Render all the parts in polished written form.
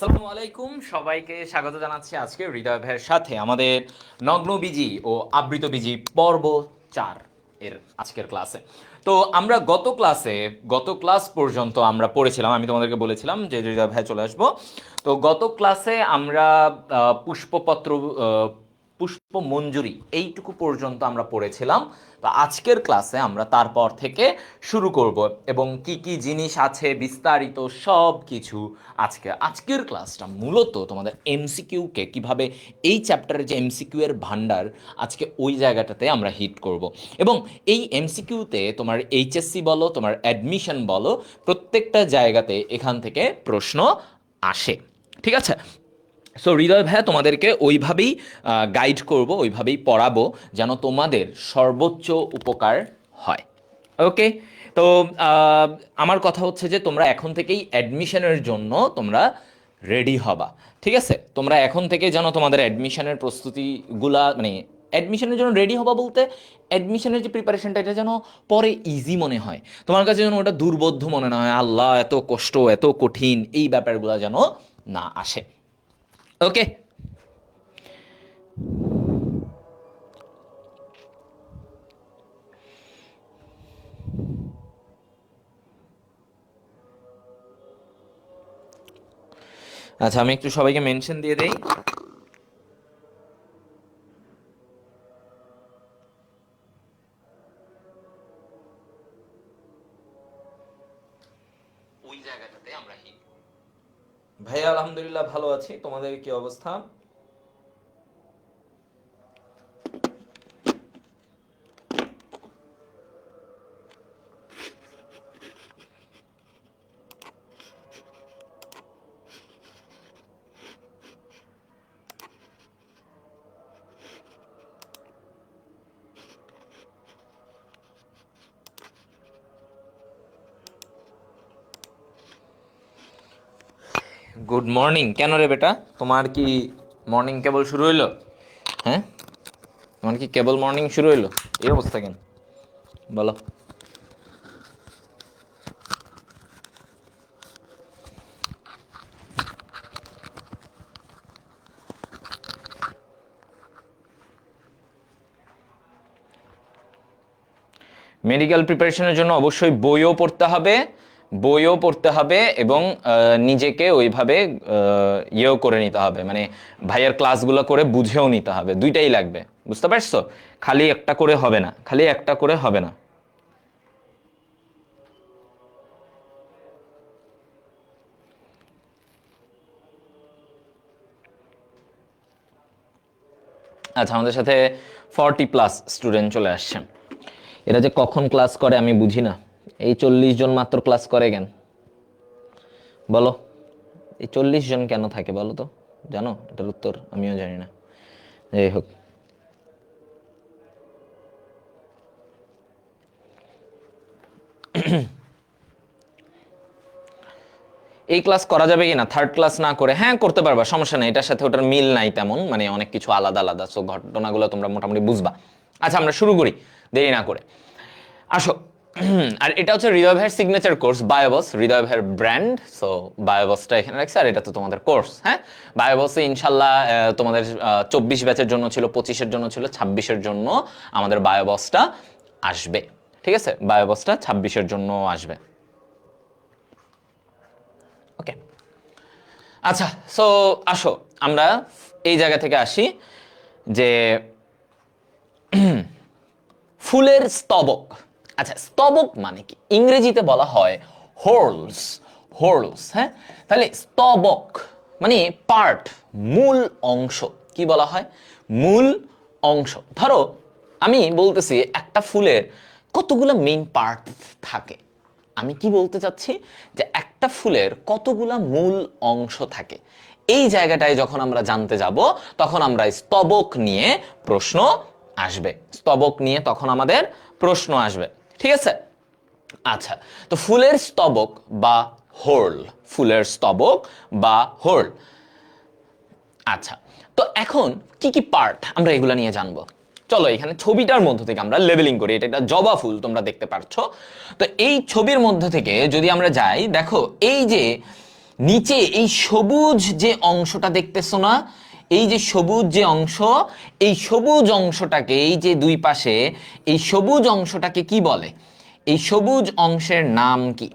আসসালামু আলাইকুম, সবাইকে স্বাগত জানাচ্ছি আজকে হৃদয় ভাইয়ের সাথে আমাদের নগ্নবীজি ও আবৃতবীজি পর্ব 4 এর আজকের ক্লাসে। তো আমরা গত ক্লাস পর্যন্ত আমরা পড়েছিলাম, আমি তোমাদেরকে বলেছিলাম যে হৃদয় ভাই চলে আসবো। তো গত ক্লাসে আমরা পুষ্পপত্র, পুষ্প মঞ্জুরি এইটুকু পর্যন্ত আমরা পড়েছিলাম। তো আজকের ক্লাসে আমরা তারপর থেকে শুরু করব এবং কি কি জিনিস আছে বিস্তারিত সব কিছু আজকের ক্লাসটা মূলত তোমাদের এমসিকিউকে কিভাবে, এই চ্যাপ্টারের যে এমসিকিউ এর ভান্ডার, আজকে ওই জায়গাটাতে আমরা হিট করব। এবং এই এমসিকিউতে তোমার এইচএসসি বলো, তোমার অ্যাডমিশন বলো, প্রত্যেকটা জায়গাতে এখান থেকে প্রশ্ন আসে। ঠিক আছে? সো হৃদয় ভাইয়া তোমাদেরকে ওইভাবেই গাইড করব, ওইভাবেই পড়াবো যেন তোমাদের সর্বোচ্চ উপকার হয়। ওকে? তো আহ, আমার কথা হচ্ছে যে তোমরা এখন থেকেই অ্যাডমিশনের জন্য তোমরা রেডি হবা। ঠিক আছে? তোমরা এখন থেকে যেন তোমাদের অ্যাডমিশনের প্রস্তুতিগুলা, মানে অ্যাডমিশনের জন্য রেডি হবা বলতে অ্যাডমিশনের যে প্রিপারেশনটা, এটা যেন পরে ইজি মনে হয় তোমার কাছে, যেন ওটা দুর্বোধ্য মনে না হয়, আল্লাহ এত কষ্ট এত কঠিন, এই ব্যাপারগুলো যেন না আসে। ওকে? আচ্ছা, আমি একটু সবাইকে মেনশন দিয়ে দেই। ওই জায়গাটাতে আমরা হিট। ভাইয়া আলহামদুলিল্লাহ ভালো আছি, তোমাদের কি অবস্থা? Good morning. কেন রে বেটা, তোমার কি মর্নিং কেবল শুরু হইলো? হ্যাঁ, তোমার কি কেবল মর্নিং শুরু হইলো? এই অবস্থা কেন বলো? মেডিকেল প্রিপারেশনের জন্য অবশ্যই বইও পড়তে হবে এবং নিজেকে ওইভাবে ইয়েও করে নিতে হবে, মানে ভাইয়ের ক্লাসগুলো করে বুঝেও নিতে হবে, দুইটাই লাগবে। বুঝতে পারছো? খালি একটা করে হবে না। আচ্ছা, আমাদের সাথে 40+ স্টুডেন্ট চলে আসছে। এরা যে কখন ক্লাস করে আমি বুঝি না। এই 40 জন মাত্র ক্লাস করে কেন বলো? এই 40 জন কেন থাকে বলো তো? জানো এটার উত্তর? আমিও জানি না। যাই হোক, এই ক্লাস করা যাবে কি না থার্ড ক্লাস না করে? হ্যাঁ, করতে পারবা, সমস্যা নেই, এটার সাথে ওটার মিল নাই তেমন, মানে অনেক কিছু আলাদা আলাদা, সো ঘটনাগুলো তোমরা মোটামুটি বুঝবা। আচ্ছা, আমরা শুরু করি দেরি না করে। আসো। আর এটা হচ্ছে হৃদয় ভাইয়ের সিগনেচার কোর্স বায়োবস, হৃদয় ভাইয়ের ব্র্যান্ড। সো বায়োবসটা এখানে রাখছে, আর এটা তো তোমাদের কোর্স। হ্যাঁ, বায়োবসে ইনশাল্লাহ তোমাদের 24 ব্যাচের জন্য ছিল, 25-এর জন্য ছিল, 26-এর জন্য আমাদের বায়োবসটা আসবে। ঠিক আছে? বায়োবসটা 26-এর জন্য আসবে। ওকে? আচ্ছা, সো আসো আমরা এই জায়গা থেকে আসি যে ফুলের স্তবক। আচ্ছা, স্তবক মানে কি? ইংরেজিতে বলা হয় হোর্লস। হ্যাঁ, তাহলে স্তবক মানে পার্ট, মূল অংশ। কি বলা হয়? মূল অংশ। ধরো আমি বলতেছি একটা ফুলের কতগুলো মেইন পার্ট থাকে। আমি কি বলতে চাচ্ছি যে একটা ফুলের কতগুলা মূল অংশ থাকে। এই জায়গাটায় যখন আমরা জানতে যাব, তখন আমরা স্তবক নিয়ে প্রশ্ন আসবে। স্তবক নিয়ে তখন আমাদের প্রশ্ন আসবে। ঠিক আছে? আচ্ছা, তো ফুলের স্তবক বা হোর্ল, ফুলের স্তবক বা হোর্ল। আচ্ছা, তো এখন কি কি পার্ট আমরা এগুলা নিয়ে জানবো। চলো এখানে ছবিটার মধ্য থেকে আমরা লেভেলিং করি। এটা একটা জবা ফুল, তোমরা দেখতে পাচ্ছ। তো এই ছবির মধ্য থেকে যদি আমরা যাই, দেখো এই যে নিচে এই সবুজ যে অংশটা দেখতেছো না, এই যে সবুজ যে অংশ, এই সবুজ অংশটাকে, এই যে দুই পাশে এই সবুজ অংশটাকে কি বলে? এই সবুজ অংশের নাম কি?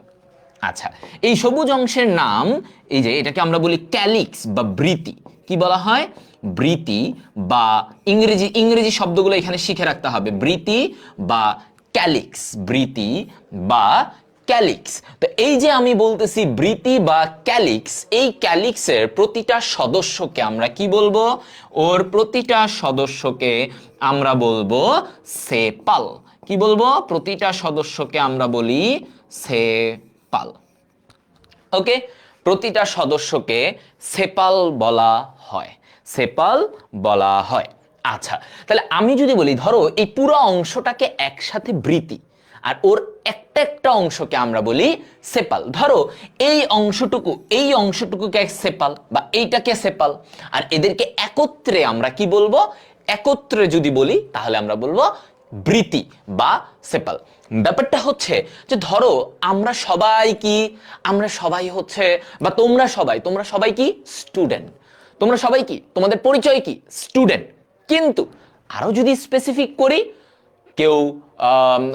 আচ্ছা, এই সবুজ অংশের নাম, এই যে এটাকে আমরা বলি ক্যালিক্স বা বৃতি। কি বলা হয়? বৃতি, বা ইংরেজি শব্দগুলো এখানে শিখে রাখতে হবে। বৃতি বা ক্যালিক্স, বৃতি বা ক্যালিক্স। তো এই যে আমি বলতেছি বৃতি বা ক্যালিক্স, এই ক্যালিক্সের প্রতিটা সদস্যকে আমরা কি বলবো? ওর প্রতিটা সদস্যকে আমরা বলবো সেপাল। কি বলবো? প্রতিটা সদস্যকে আমরা বলি সেপাল। ওকে, প্রতিটা সদস্যকে সেপাল বলা হয়, সেপাল বলা হয়। আচ্ছা, তাহলে আমি যদি বলি ধরো এই পুরো অংশটাকে একসাথে বৃতি, আর ওর একটা একটা অংশকে আমরা বলি সেপাল। ধরো এই অংশটুকুকে সেপাল, বা এইটাকে সেপাল, আর এদেরকে একত্রে আমরা কি বলবো? একত্রে যদি বলি তাহলে আমরা বলবো বৃতি বা সেপাল। ব্যাপারটা হচ্ছে যে ধরো আমরা সবাই হচ্ছে, বা তোমরা সবাই কি স্টুডেন্ট, তোমরা সবাই কি, তোমাদের পরিচয় কি? স্টুডেন্ট। কিন্তু আরো যদি স্পেসিফিক করি, কেউ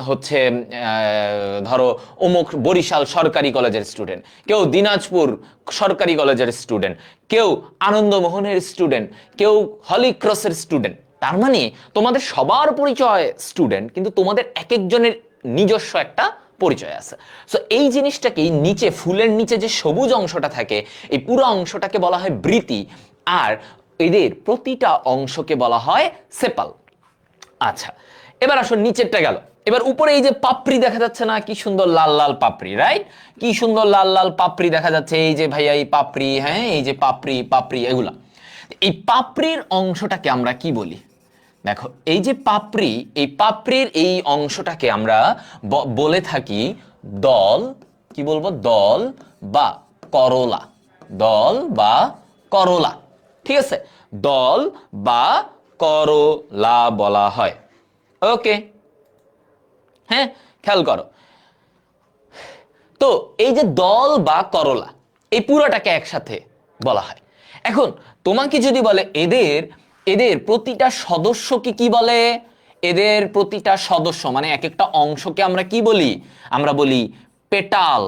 হচ্ছে ধরো অমুক বরিশাল সরকারি কলেজের স্টুডেন্ট, কেউ দিনাজপুর সরকারি কলেজের স্টুডেন্ট, কেউ আনন্দমোহনের স্টুডেন্ট, কেউ হলিক্রসের স্টুডেন্ট। তার মানে তোমাদের সবার পরিচয় স্টুডেন্ট, কিন্তু তোমাদের এক একজনের নিজস্ব একটা পরিচয় আছে। সো এই জিনিসটাকেই নিচে, ফুলের নিচে যে সবুজ অংশটা থাকে, এই পুরো অংশটাকে বলা হয় বৃতি, আর এদের প্রতিটা অংশকে বলা হয় সেপাল। আচ্ছা, এবার আসো নিচেরটা গেল। এবার উপরে এই যে পাপড়ি দেখা যাচ্ছে না, কি সুন্দর লাল লাল পাপড়ি, রাইট? কি সুন্দর লাল লাল পাপড়ি দেখা যাচ্ছে, এই যে ভাইয়া এই পাপড়ি, হ্যাঁ এই যে পাপড়ি এগুলা। এই পাপড়ির অংশটাকে আমরা কি বলি? দেখো এই যে পাপড়ি, এই পাপড়ির এই অংশটাকে আমরা বলে থাকি দল। কি বলবো? দল বা করলা। দল বা করলা, ঠিক আছে? দল বা করলা বলা হয়। ওকে, হ্যাঁ, খেয়াল করো তো, এই যে দল বা করলা, এই পুরোটাকে একসাথে বলা হয়। এখন তোমাকে যদি বলে এদের এদের প্রতিটা সদস্যকে কি বলে? এদের প্রতিটা সদস্য মানে এক একটা অংশকে আমরা কি বলি? আমরা বলি পেটাল।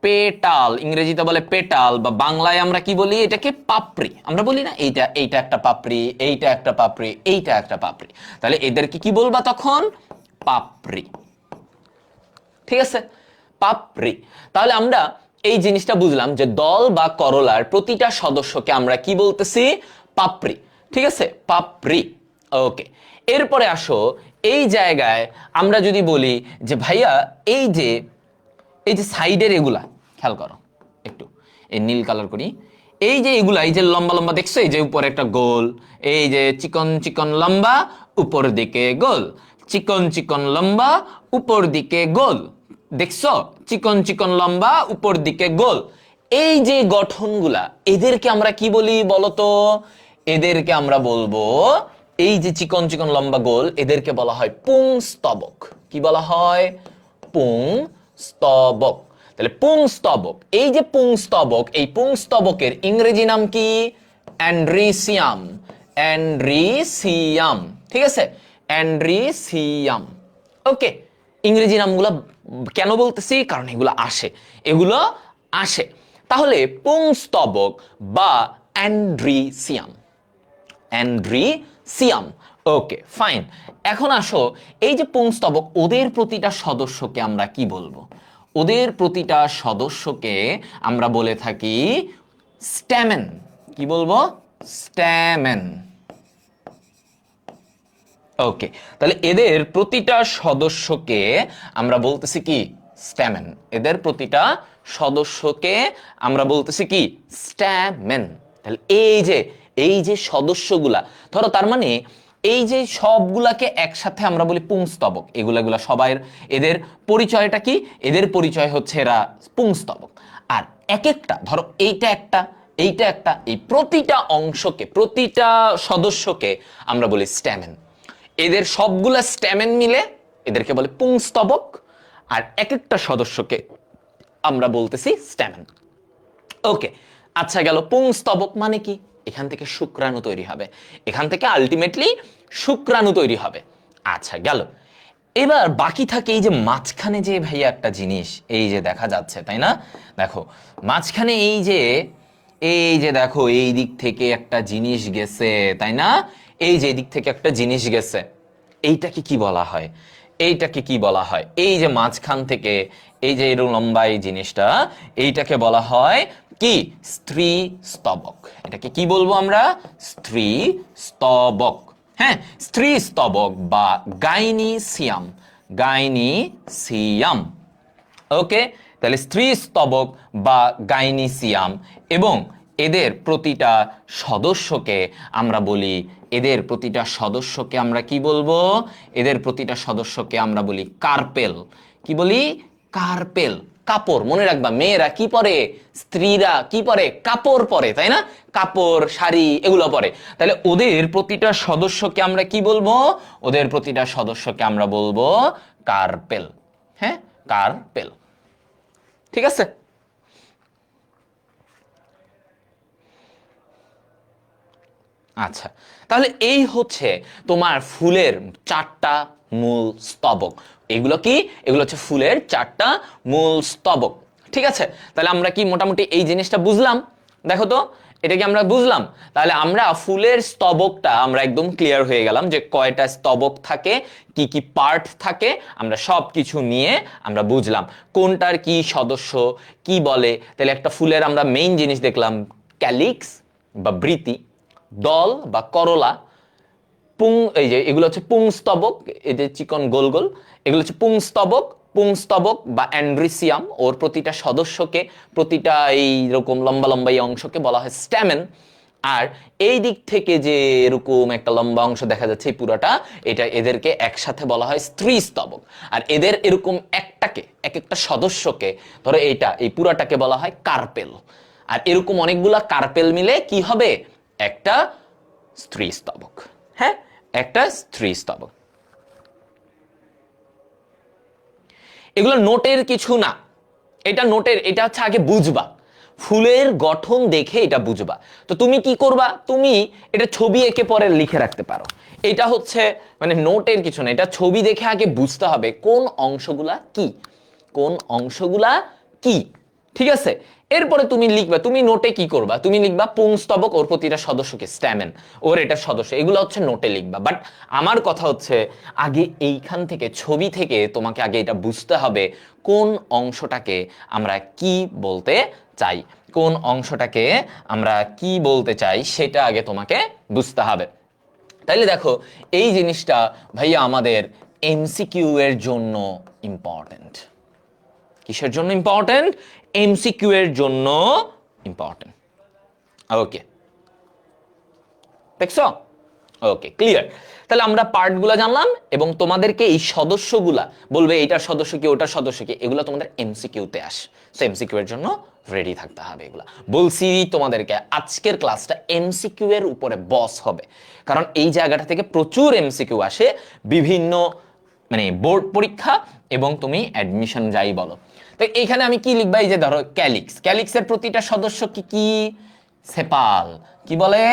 পেটাল ইংরেজিতে বলে পেটাল, বা বাংলায় আমরা কি বলি? এটাকে পাপড়ি। আমরা বলি না এইটা একটা পাপড়ি, এইটা একটা পাপড়ি, এইটা একটা পাপড়ি। তাহলে এদেরকে কি বলবা তখন? পাপড়ি। ঠিক আছে, পাপড়ি। তাহলে আমরা এই জিনিসটা বুঝলাম যে দল বা করলার প্রতিটা সদস্যকে আমরা কি বলতেছি? পাপড়ি। ঠিক আছে, পাপড়ি। ওকে, এরপরে আসো এই জায়গায় আমরা যদি বলি যে ভাইয়া এই যে সাইডের এগুলা খেয়াল করো একটু, এই নীল কালার করি। এই যে এগুলা, এই যে লম্বা লম্বা দেখছো, এই যে উপরে একটা গোল, এই যে চিকন চিকন লম্বা, উপর দিকে গোল, চিকন চিকন লম্বা, উপর দিকে গোল। দেখছো? চিকন চিকন লম্বা, উপর দিকে গোল। এই যে গঠনগুলা, এদেরকে আমরা কি বলি বলতো? এদেরকে আমরা বলবো, এই যে চিকন চিকন লম্বা গোল, এদেরকে বলা হয় পুংস্তবক। কি বলা হয়? পুংস্তবক। তাহলে পুংস্তবক, এই যে পুংস্তবক, এই পুংস্তবকের ইংরেজি নাম কি? অ্যান্ড্রিসিয়াম। অ্যান্ড্রিসিয়াম, ঠিক আছে? অ্যান্ড্রিসিয়াম। ওকে, ইংরেজি নামগুলো কেন বলতেছি? কারণ এগুলো আসে। তাহলে পুংস্তবক বা অ্যান্ড্রিসিয়াম। অ্যান্ড্রিসিয়াম। ওকে, ফাইন। এখন আসো এই যে পুংস্তবক, ওদের প্রতিটা সদস্যকে আমরা কি বলবো? ওদের প্রতিটা সদস্যকে আমরা বলে থাকি স্ট্যামেন। কি বলবো? স্ট্যামেন। ওকে, তাহলে এদের প্রতিটা সদস্যকে আমরা বলতেছি কি? স্ট্যামেন। এদের প্রতিটা সদস্যকে আমরা বলতেছি কি? স্ট্যামেন। তাহলে এই যে সদস্যগুলা, ধরো তার মানে এই যে সবগুলাকে একসাথে আমরা বলি পুংস্তবক। এগুলা সবাই, এদের পরিচয়টা কি? এদের পরিচয় হচ্ছে এরা পুংস্তবক। আর এক একটা, ধরো এইটা একটা, এইটা একটা, এই প্রতিটা অংশকে, প্রতিটা সদস্যকে আমরা বলি স্ট্যামেন। এদের সবগুলা স্ট্যামেন মিলে এদেরকে বলে পুংস্তবক, আর এক একটা সদস্যকে আমরা বলতেছি স্ট্যামেন। ওকে, আচ্ছা গেল। পুংস্তবক মানে কি? এখান থেকে শুক্রাণু তৈরি হবে, এখান থেকে আলটিমেটলি শুক্রাণু তৈরি হবে। আচ্ছা গেল। এবার বাকি থাকে এই যে মাঝখানে যে ভাইয়া একটা জিনিস এই যে দেখা যাচ্ছে, তাই না? দেখো মাঝখানে এই যে দেখো এই দিক থেকে একটা জিনিস গেছে, তাই না? এই যে দিক থেকে একটা জিনিস গেছে, এইটাকে কি বলা হয়? এইটাকে কি বলা হয়? এই যে মাঝখান থেকে এই যে এরকম লম্বা এই জিনিসটা, এইটাকে বলা হয় কি? স্ত্রী স্তবক। এটাকে কি বলবো আমরা? স্ত্রী স্তবক। হ্যাঁ, স্ত্রী স্তবক বা গাইনিসিয়াম। গাইনিসিয়াম। ওকে, তাহলে স্ত্রী স্তবক বা গাইনিসিয়াম, এবং এদের প্রতিটা সদস্যকে আমরা বলি, এদের প্রতিটা সদস্যকে আমরা কি বলবো? এদের প্রতিটা সদস্যকে আমরা বলি কার্পেল। কি বলি? কার্পেল। কাপড়, মনে রাখবা, মেয়েরা কি পরে, স্ত্রীরা কি পরে? কাপড় পরে, তাই না? কাপড়, শাড়ি এগুলো পরে। তাহলে ওদের প্রতিটা সদস্যকে আমরা কি বলবো? ওদের প্রতিটা সদস্যকে আমরা বলবো কার্পেল। হ্যাঁ, কার্পেল। ঠিক আছে? আচ্ছা, তাহলে এই হচ্ছে তোমার ফুলের চারটা মূল স্তবক। এগুলো কি? এগুলো হচ্ছে ফুলের চারটা মূল স্তবক। ঠিক আছে, তাহলে আমরা কি মোটামুটি এই জিনিসটা বুঝলাম? দেখো তো, এটা কি আমরা বুঝলাম? তাহলে আমরা ফুলের স্তবকটা আমরা একদম ক্লিয়ার হয়ে গেলাম যে কয়টা স্তবক থাকে, কি কি পার্ট থাকে, আমরা সব কিছু নিয়ে আমরা বুঝলাম কোনটার কি সদস্য কি বলে। তাহলে একটা ফুলের আমরা মেইন জিনিস দেখলাম ক্যালিক্স বা বৃতি, দল বা করলা, পুং, এই যে এগুলো হচ্ছে পুংস্তবক, এই যে চিকন গোল গোল, এগুলো হচ্ছে পুংস্তবক। পুংস্তবক বা অ্যান্ড্রিসিয়াম, ওর প্রতিটা সদস্যকে, প্রতিটা এইরকম লম্বা লম্বা এই অংশকে বলা হয় স্ট্যামেন। আর এই দিক থেকে যে এরকম একটা লম্বা অংশ দেখা যাচ্ছে এই পুরাটা, এটা এদেরকে একসাথে বলা হয় স্ত্রী স্তবক। আর এদের এরকম একটাকে, এক একটা সদস্যকে, ধরো এইটা, এই পুরাটাকে বলা হয় কার্পেল। আর এরকম অনেকগুলা কার্পেল মিলে কি হবে? একটা স্ত্রী স্তবক। হ্যাঁ, একটা স্ত্রী স্তবক। এগুলো নোটের কিছু না, এটা নোটের, এটা হচ্ছে আগে বুঝবা, ফুলের গঠন দেখে এটা বুঝবা। তো তুমি কি করবা? তুমি এটা ছবি এঁকে পরে লিখে রাখতে পারো। এটা হচ্ছে মানে নোটের কিছু না, এটা ছবি দেখে আগে বুঝতে হবে কোন অংশগুলা কি, কোন অংশগুলা কি। ঠিক আছে, এরপরে তুমি লিখবা, তুমি নোটে কি করবা? তুমি লিখবা পুংস্তবক, ওর প্রতিটা সদস্যকে স্ট্যামেন, ওর এটা সদস্য, এগুলো হচ্ছে নোটে লিখবা। বাট আমার কথা হচ্ছে আগে এইখান থেকে ছবি থেকে তোমাকে আগে এটা বুঝতে হবে কোন অংশটাকে আমরা কি বলতে চাই, কোন অংশটাকে আমরা কি বলতে চাই সেটা আগে তোমাকে বুঝতে হবে। তাইলে দেখো এই জিনিসটা ভাইয়া আমাদের এমসিকিউ এর জন্য ইম্পর্টেন্ট। কিসের জন্য ইম্পর্টেন্ট? এমসিকিউ এর জন্য ইম্পর্টেন্ট। ওকে, দেখছো? ওকে, ক্লিয়ার। তাহলে আমরা পার্টগুলো জানলাম, এবং তোমাদেরকে এই সদস্যগুলা বলবে এইটার সদস্য কি, ওটার সদস্য কি, এগুলো তোমাদের এমসিকিউতে আসে। সো এমসিকিউ এর জন্য রেডি থাকতে হবে। এগুলা বলছি তোমাদেরকে, আজকের ক্লাসটা এমসিকিউ এর উপরে বস হবে, কারণ এই জায়গাটা থেকে প্রচুর এমসিকিউ আসে বিভিন্ন মানে বোর্ড পরীক্ষা এবং তুমি অ্যাডমিশন যাই বলো। তো এইখানে আমি কি লিখবা? এই যে ধরো ক্যালিক্স, ক্যালিক্সের প্রতিটা সদস্য কি কি? সেপাল। কি বলে?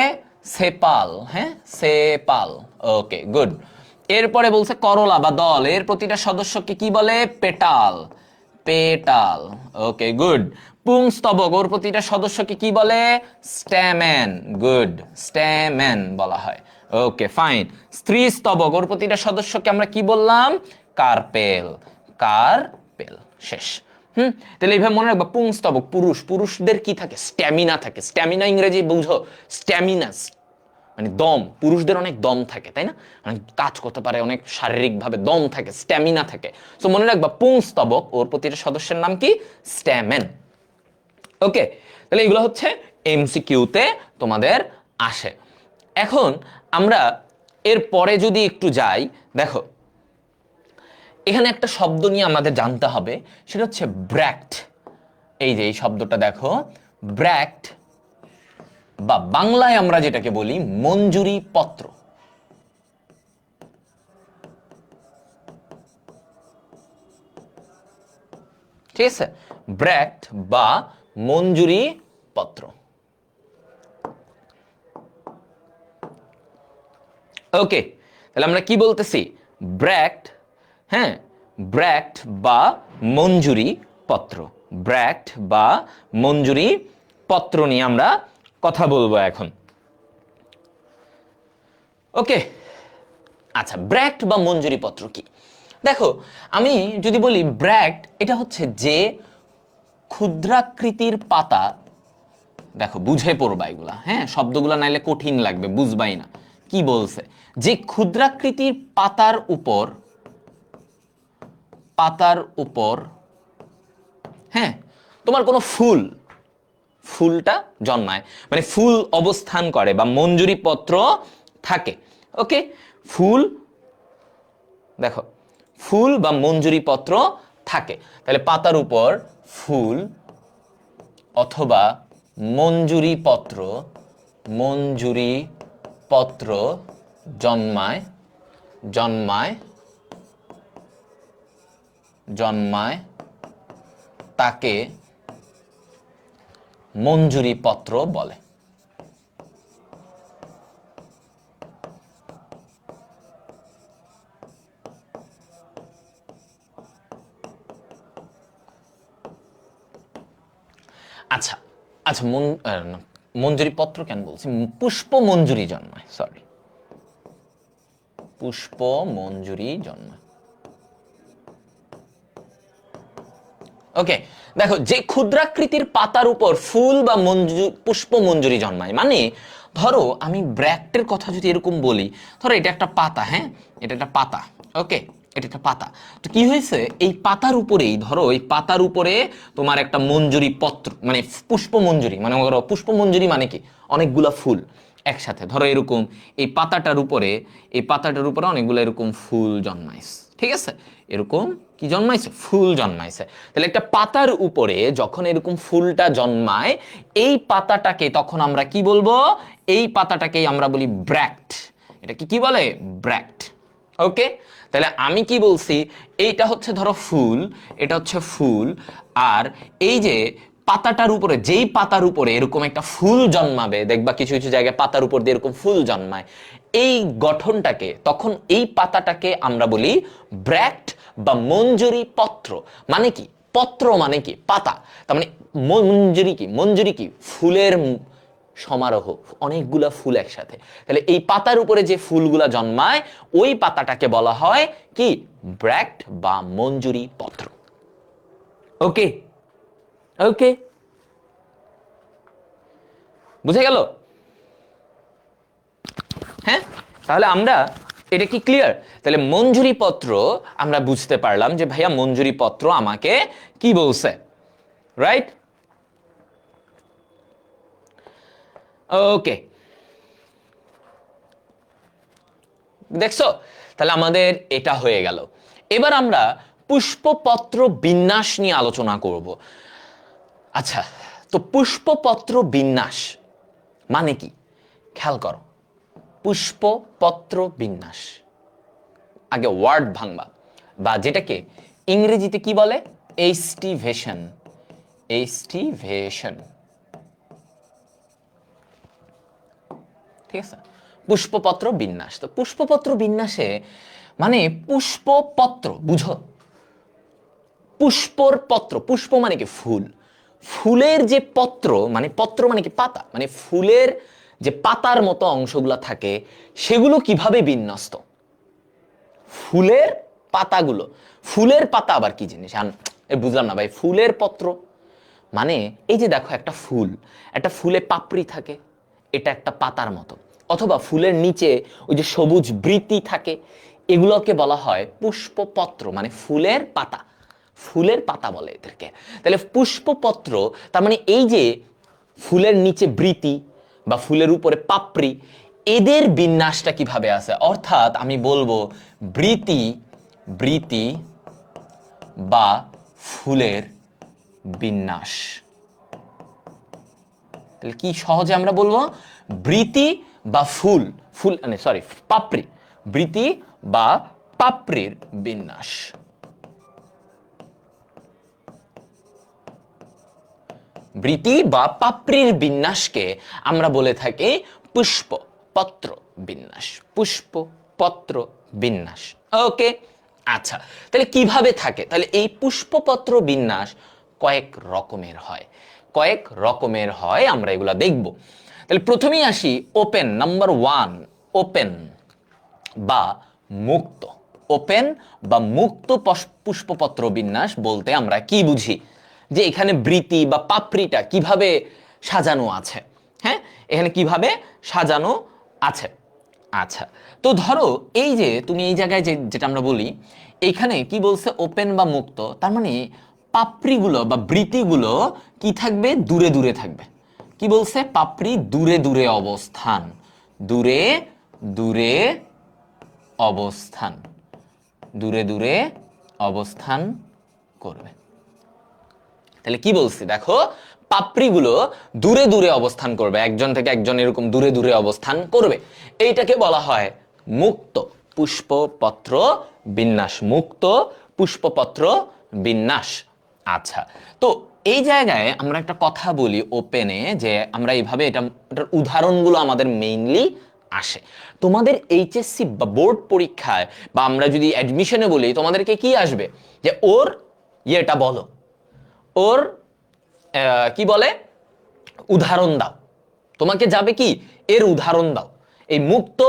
সেপাল। হ্যাঁ, সেপাল। ওকে, গুড। এরপরে বলছে করলা বা দল, এর প্রতিটা সদস্যকে কি বলে? পেটাল। পেটাল। ওকে, গুড। পুংস্তবক, ওর প্রতিটা সদস্যকে কি বলে? স্ট্যামেন। গুড, স্ট্যামেন বলা হয়। ওকে, ফাইন। স্ত্রী স্তবক, ওর প্রতিটা সদস্যকে আমরা কি বললাম? কার্পেল। কার্পেল। শেষ। তাহলে এইভাবে মনে রাখবা, পুংস্তবক পুরুষ, পুরুষদের কি থাকে? স্ট্যামিনা থাকে। স্ট্যামিনা ইংরেজি বুঝো? স্ট্যামিনা মানে দম, পুরুষদের অনেক দম থাকে, তাই না? অনেক কাজ করতে পারে, অনেক শারীরিকভাবে দম থাকে, স্ট্যামিনা থাকে। তো মনে রাখবা পুংস্তবক, ওর প্রতিটা সদস্যের নাম কি? স্ট্যামেন। ওকে, তাহলে এগুলো হচ্ছে এমসিকিউতে তোমাদের আসে। এখন আমরা এর পরে যদি একটু যাই, দেখো এখানে একটা শব্দ নিয়ে আমাদের জানতে হবে, সেটা হচ্ছে ব্র্যাক্ট। এই যে এই শব্দটা দেখো, ব্র্যাক্ট বা বাংলায় আমরা যেটাকে বলি মঞ্জুরি পত্র। ঠিক আছে, ব্র্যাক্ট বা মঞ্জুরি পত্র। ওকে, তাহলে আমরা কি বলতেছি? ব্র্যাক্ট, হ্যাঁ, ব্র্যাক্ট বা মঞ্জুরি পত্র, ব্র্যাক্ট বা মঞ্জুরি পত্র নিয়ে আমরা কথা বলবো এখন। ওকে, আচ্ছা, ব্র্যাক্ট বা মঞ্জুরি পত্র কি? দেখো, আমি যদি বলি ব্র্যাক্ট, এটা হচ্ছে যে ক্ষুদ্রাকৃতির পাতা, দেখো বুঝে পড়বা এগুলা, হ্যাঁ, শব্দগুলা নাইলে কঠিন লাগবে, বুঝবাই না কি বলছে। যে ক্ষুদ্রাকৃতির পাতার উপর, হ্যাঁ, তোমার কোনো ফুলটা জন্মায়, মানে ফুল অবস্থান করে বা মঞ্জুরি পত্র থাকে। ওকে, ফুল, দেখো, ফুল বা মঞ্জুরি পত্র থাকে, তাহলে পাতার উপর ফুল অথবা মঞ্জুরি পত্র জন্মায় তাকে মঞ্জুরি পত্র বলে। আচ্ছা আচ্ছা, মঞ্জুরি পত্র কেন বলছি, পুষ্প মঞ্জুরি জন্মায়, সরি, পুষ্প মঞ্জুরি জন্মায়। ওকে, দেখো, যে ক্ষুদ্রাকৃতির পাতার উপর ফুল বা পুষ্প মঞ্জুরি জন্মায়, মানে ধরো আমি ব্র্যাক্টের কথা যদি এরকম বলি, ধরো এটা একটা পাতা, হ্যাঁ, এটা একটা পাতা, ওকে, এটা একটা পাতা, তো কি হয়েছে, এই পাতার উপরেই, ধরো এই পাতার উপরে তোমার একটা মঞ্জুরি পত্র, মানে পুষ্প মঞ্জুরি, মানে পুষ্প মঞ্জুরি মানে কি, অনেকগুলা ফুল একসাথে, ধরো এরকম এই পাতাটার উপরে অনেকগুলো এরকম ফুল জন্মাইছে, ঠিক আছে, এরকম কি জন্মাইছে, ফুল জন্মাইছে। তাহলে একটা পাতার উপরে যখন এরকম ফুলটা জন্মায়, এই পাতাটাকে তখন আমরা কি বলবো, এই পাতাটাকেই আমরা বলি ব্র্যাক্ট। এটা কি বলে, ব্র্যাক্ট। ওকে, তাহলে আমি কি বলছি, এইটা হচ্ছে ধরো ফুল, এটা হচ্ছে ফুল, আর এই যে পাতাটার উপরে, যেই পাতার উপরে এরকম একটা ফুল জন্মাবে, দেখবা কিছু কিছু জায়গায় পাতার উপর দিয়ে এরকম ফুল জন্মায়, এই গঠনটাকে, তখন এই পাতাটাকে আমরা বলি ব্র্যাক্ট বা মঞ্জুরি পত্র। মানে কি, পত্র মানে কি, পাতা, তার মানে মঞ্জুরি কি ফুলের সমারোহ, অনেকগুলা ফুল একসাথে, তাহলে এই পাতার উপরে যে ফুলগুলা জন্মায়, ওই পাতাটাকে বলা হয় কি, ব্র্যাক্ট বা মঞ্জুরি পত্র। ওকে, ওকে, বুঝে গেল? হ্যাঁ, তাহলে আমরা, এটা কি ক্লিয়ার? তাহলে মঞ্জুরি পত্র আমরা বুঝতে পারলাম যে ভাইয়া মঞ্জুরি পত্র আমাকে কি বলছে, রাইট? ওকে, দেখছো, তাহলে আমাদের এটা হয়ে গেল। এবার আমরা পুষ্পপত্র বিন্যাস নিয়ে আলোচনা করব। আচ্ছা, তো পুষ্পপত্র বিন্যাস মানে কি, খেয়াল করো, পুষ্পপত্র বিন্যাস, আগে ওয়ার্ড ভাঙবা, বা যেটাকে ইংরেজিতে কি বলে, এস্টিভেশন, ঠিক আছে, পুষ্পপত্র বিন্যাস। তো পুষ্পপত্র বিন্যাসে, মানে পুষ্পপত্র বুঝো, পুষ্পর পত্র, পুষ্প মানে কি ফুল, ফুলের যে পত্র, মানে পত্র মানে কি পাতা, মানে ফুলের যে পাতার মতো অংশগুলো থাকে, সেগুলো কিভাবে বিন্যস্ত, ফুলের পাতাগুলো, ফুলের পাতা আবার কি জিনিস, বুঝলাম না ভাই, ফুলের পত্র মানে এই যে দেখো, একটা ফুলে পাপড়ি থাকে, এটা একটা পাতার মতো, অথবা ফুলের নিচে ওই যে সবুজ বৃতি থাকে, এগুলোকে বলা হয় পুষ্পপত্র, মানে ফুলের পাতা বলে এদেরকে। তাহলে পুষ্পপত্র, তার মানে এই যে ফুলের নিচে বৃতি বা ফুলের উপরে পাপড়ি, এদের বিন্যাসটা কিভাবে আছে, অর্থাৎ আমি বলবো বৃতি বা ফুলের বিন্যাস। তাহলে কি সহজে আমরা বলবো, বৃতি বা পাপড়ি, বৃতি বা পাপড়ির বিন্যাস, বৃতি বা পাপড়ির বিন্যাসকে আমরা বলে থাকি পুষ্প পত্র বিন্যাস, পুষ্প পত্র বিন্যাস। ওকে, আচ্ছা, তাহলে কিভাবে থাকে? তাহলে এই পুষ্পপত্র বিন্যাস কয়েক রকমের হয়, কয়েক রকমের হয়, আমরা এগুলা দেখব। তাহলে প্রথমেই আসি ওপেন, নাম্বার 1, ওপেন বা মুক্ত। ওপেন বা মুক্ত পুষ্পপত্র বিন্যাস বলতে আমরা কি বুঝি? যে এখানে বৃতি বা পাপড়িটা কিভাবে সাজানো আছে, হ্যাঁ, এখানে কিভাবে সাজানো আছে। আচ্ছা, তো ধরো এই যে তুমি এই জায়গায় যেটা আমরা বলি, এখানে কি বলছে ওপেন বা মুক্ত, তার মানে পাপড়িগুলো বা বৃতিগুলো কি থাকবে? দূরে দূরে থাকবে। কি বলছে? পাপড়ি দূরে দূরে অবস্থান, দূরে দূরে অবস্থান, দূরে দূরে অবস্থান করবে। তাহলে কি বলছি দেখো, পাপড়িগুলো দূরে দূরে অবস্থান করবে, একজন থেকে একজন এরকম দূরে দূরে অবস্থান করবে। এইটাকে বলা হয় মুক্ত পুষ্পপত্র বিন্যাস, মুক্ত পুষ্পপত্র বিন্যাস। আচ্ছা, তো এই জায়গায় আমরা একটা কথা বলি ওপেনে, যে আমরা এইভাবে এটার উদাহরণগুলো আমাদের মেইনলি আসে তোমাদের এইচএসসি বা বোর্ড পরীক্ষায়, বা আমরা যদি অ্যাডমিশনে বলি, তোমাদেরকে কি আসবে? যে ওর ইয়েটা বলো, ওর কি বলে, উদাহরণ দাও। তোমাকে যাবে কি, এর উদাহরণ দাও, এই মুক্ত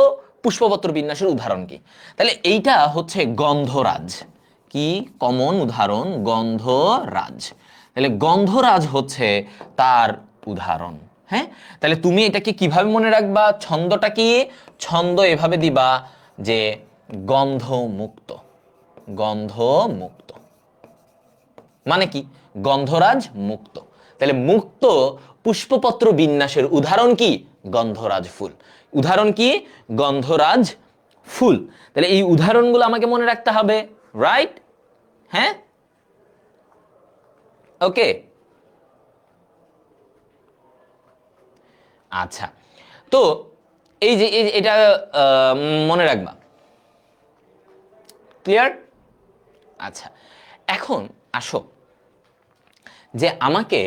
পুষ্পপত্র বিন্যাসের উদাহরণ কি? তাহলে এইটা হচ্ছে গন্ধরাজ। কি কমন উদাহরণ? গন্ধরাজ। তাহলে গন্ধরাজ হচ্ছে তার উদাহরণ। হ্যাঁ, তাহলে তুমি এটাকে কিভাবে মনে রাখবা? ছন্দটা কি? ছন্দ এভাবে দিবা যে গন্ধমুক্ত, গন্ধমুক্ত মানে কি? গন্ধরাজ মুক্ত। তাহলে মুক্ত পুষ্পপত্র বিন্যাসের উদাহরণ কি? গন্ধরাজ ফুল। উদাহরণ কি? গন্ধরাজ ফুল। তাহলে এই উদাহরণগুলো আমাকে মনে রাখতে হবে, রাইট? হ্যাঁ, ওকে, আচ্ছা, তো এই যে এটা মনে রাখবা, ক্লিয়ার? আচ্ছা, এখন আসো যে আমাকে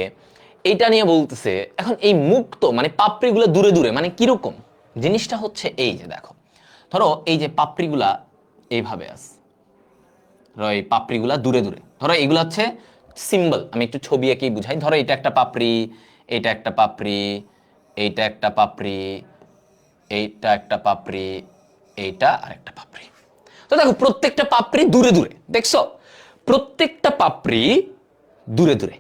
এইটা নিয়ে বলতেছে, এখন এই মুক্ত মানে পাপড়িগুলো দূরে দূরে মানে কিরকম জিনিসটা হচ্ছে, এই যে দেখো, ধরো এই যে পাপড়িগুলা এইভাবে আছে, ধরো এই পাপড়িগুলা দূরে দূরে, ধরো এগুলো হচ্ছে সিম্বল, আমি একটু ছবি এঁকেই বুঝাই। ধরো এটা একটা পাপড়ি, এটা একটা পাপড়ি, এইটা একটা পাপড়ি, এইটা একটা পাপড়ি, এইটা আরেকটা পাপড়ি। তো দেখো প্রত্যেকটা পাপড়ি দূরে দূরে, দেখছো? প্রত্যেকটা পাপড়ি দূরে দূরে।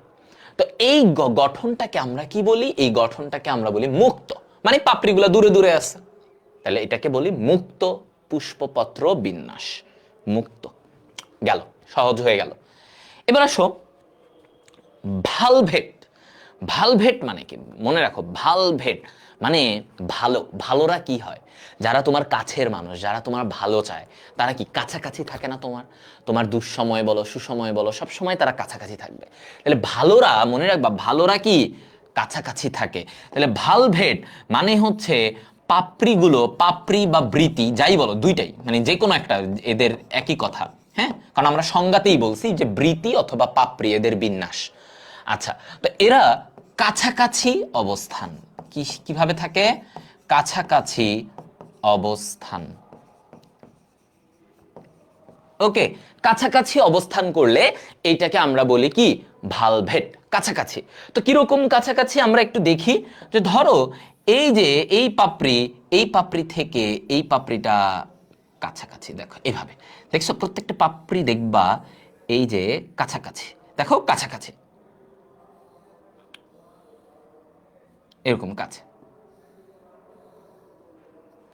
তো এই গঠনটাকে আমরা কি বলি? এই গঠনটাকে আমরা বলি মুক্ত, মানে পাপড়িগুলো দূরে দূরে আছে। তাহলে এটাকে বলি মুক্ত পুষ্পপত্র বিন্যাস, মুক্ত। গেল, সহজ হয়ে গেল। এবার আসো ভালভেট। ভালভেট মানে কি? মনে রাখো, ভালভেট মানে ভালো। ভালোরা কি হয়? যারা তোমার কাছের মানুষ, যারা তোমার ভালো চায়, তারা কি কাছাকাছি থাকে না তোমার? তোমার দুঃসময় বলো, সুসময় বলো, সব সময় তারা কাছাকাছি থাকবে। তাহলে ভালোরা, মনে রাখবা, ভালোরা কি কাছাকাছি থাকে। তাহলে ভালভেট মানে হচ্ছে পাপড়িগুলো, পাপড়ি বা বৃতি যাই বলো, দুইটাই, মানে যে কোনো একটা, এদের একই কথা। হ্যাঁ, কারণ আমরা সংজ্ঞাতেই বলছি যে বৃতি অথবা পাপড়ি এদের বিন্যাস। আচ্ছা, তো এরা কাছাকাছি অবস্থান, কিভাবে থাকে? কাছাকাছি অবস্থান। ওকে, কাছাকাছি অবস্থান করলে এইটাকে আমরা বলি কি? ভালভেট, কাছাকাছি। তো কিরকম কাছাকাছি আমরা একটু দেখি। যে ধরো এই যে এই পাপড়ি, এই পাপড়ি থেকে এই পাপড়িটা কাছাকাছি, দেখো এভাবে, দেখছো প্রত্যেকটা পাপড়ি দেখবা এই যে কাছাকাছি, দেখো কাছাকাছি, এরকম কাছে,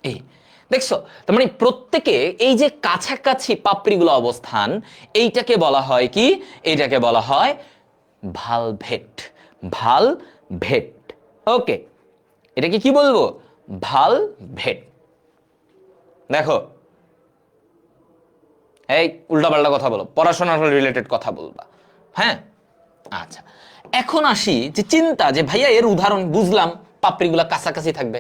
এই দেখছো? তার মানে প্রত্যেকে এই যে কাছাকাছি পাপড়িগুলো অবস্থান, এইটাকে বলা হয় কি? এইটাকে বলা হয় ভালভেট, ভালভেট। ওকে, এটাকে কি বলবো? ভালভেট। দেখো, এই উল্টাপাল্টা কথা বলো, পড়াশোনার রিলেটেড কথা বলবা, হ্যাঁ? আচ্ছা, এখন আসি যে চিন্তা, যে ভাইয়া এর উদাহরণ বুঝলাম, পাপড়িগুলো কাছাকাছি থাকবে,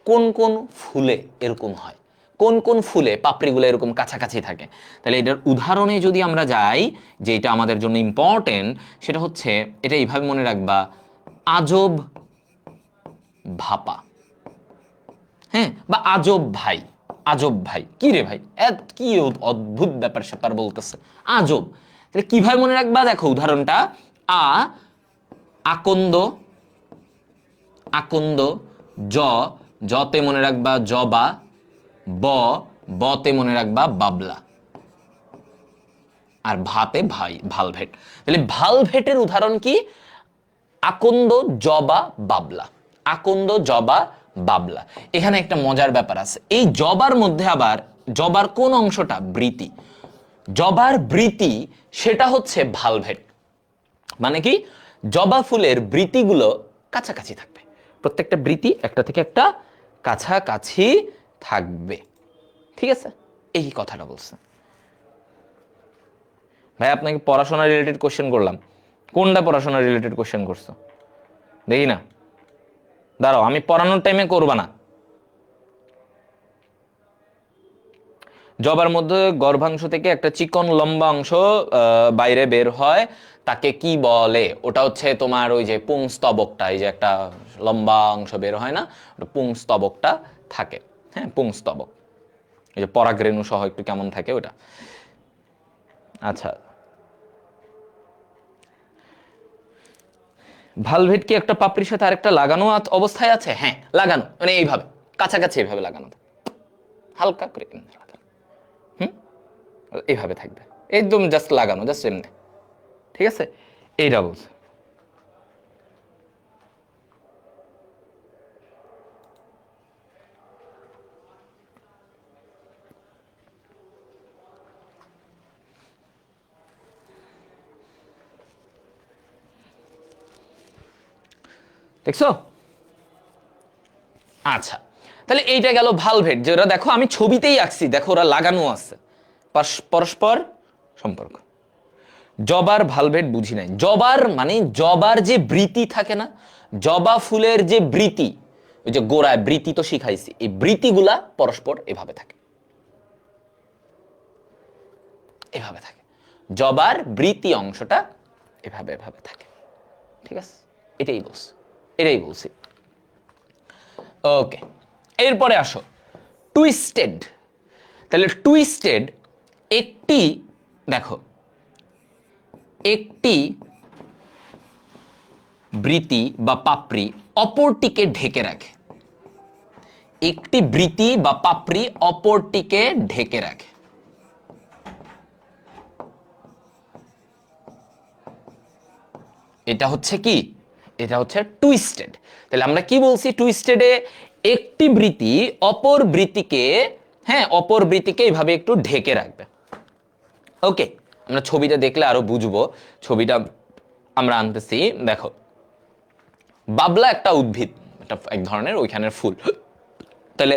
কোন কোন ফুলে এরকম হয়? কোন কোন ফুলে পাপড়িগুলো এরকম কাছাকাছি থাকে? তাহলে এটার উদাহরণে যদি আমরা যাই, যে এটা আমাদের জন্য ইম্পর্টেন্ট, সেটা হচ্ছে, এটা এইভাবে মনে রাখবা আজব ভাপা, হ্যাঁ, বা আজব ভাই। আজব ভাই কি রে ভাই, কি অদ্ভুত ব্যাপার স্যাপার বলতেছে, আজব। তাহলে কিভাবে মনে রাখবা, দেখো উদাহরণটা, আকন্দ, আকন্দ, জতে মনে রাখবা জবা, বতে মনে রাখবা বাবলা, আর ভাতে ভাই, ভালভেট। তাহলে ভালভেটের উদাহরণ কি, আকন্দ, জবা, বাবলা, আকন্দ, জবা, বাবলা। এখানে একটা মজার ব্যাপার আছে, এই জবার মধ্যে আবার জবার কোন অংশটা, বৃতি, জবার বৃতি সেটা হচ্ছে ভালভেট। মানে কি, জবা ফুলের বৃতিগুলো কাছাকাছি থাকবে, প্রত্যেকটা বৃতি একটা থেকে একটা কাছাকাছি থাকবে, ঠিক আছে, এই কথাটা বলছে। ভাই আপনাকে পড়াশোনা রিলেটেড কোশ্চেন করলাম, কোনটা পড়াশোনা রিলেটেড কোশ্চেন করছো দেখি না, দাঁড়াও আমি পড়ানোর টাইমে করবা না। জবার মধ্যে গর্ভাংশ থেকে একটা চিকন লম্বা অংশ বাইরে বের হয়, তাকে কি বলে, ওটা হচ্ছে তোমার ওই যে পুংস্তবকটা, এই যে একটা লম্বা অংশ বের হয় না, ওটা পুংস্তবকটা থাকে, হ্যাঁ পুংস্তবক, এই যে পরাগরেণু সহ একটু কেমন থাকে ওটা। আচ্ছা, ভালভেট কি একটা পাপড়ির সাথে আরেকটা লাগানো অবস্থায় আছে? হ্যাঁ লাগানো, মানে এইভাবে কাছাকাছি এইভাবে লাগানো, হালকা করে লাগানো, এইভাবে থাকবে, একদম জাস্ট লাগানো, জাস্ট এমনি, ঠিক আছে, এইটা বলছে। দেখছো? আচ্ছা, তাহলে এইটা গেল ভালভেট, যে ওরা দেখো আমি ছবিতেই আঁকছি, দেখো ওরা লাগানো আছে, পরস্পর সম্পর্ক। জবার ভালভেট বুঝি নাই, জবার মানে জবার যে বৃতি থাকে না, জবা ফুলের যে বৃতি, ওই যে গোড়ায় বৃতি তো শিখাইছি, এই বৃতিগুলা পরস্পর এভাবে থাকে, এভাবে থাকে, জবার বৃতি অংশটা এভাবে এভাবে থাকে, ঠিক আছে, এটাই বলছি, এটাই বলছি। ওকে, এরপরে আসো টুইস্টেড। তাহলে টুইস্টেড একটি, দেখো একটি বৃতি বা পাপড়ি অপরটিকে ঢেকে রাখে, একটি বৃতি বা পাপড়ি অপরটিকে ঢেকে রাখে, এটা হচ্ছে কি, এটা হচ্ছে টুইস্টেড। তাহলে আমরা কি বলছি, টুইস্টেডে একটি বৃতি অপর বৃতিকে, হ্যাঁ অপর বৃতিকে এইভাবে একটু ঢেকে রাখবে। ওকে, আমরা ছবিটা দেখলে আরো বুঝবো, ছবিটা আমরা আনতেছি, দেখো বাবলা একটা উদ্ভিদ, এটা এক ধরনের ওইখানের ফুল, তাহলে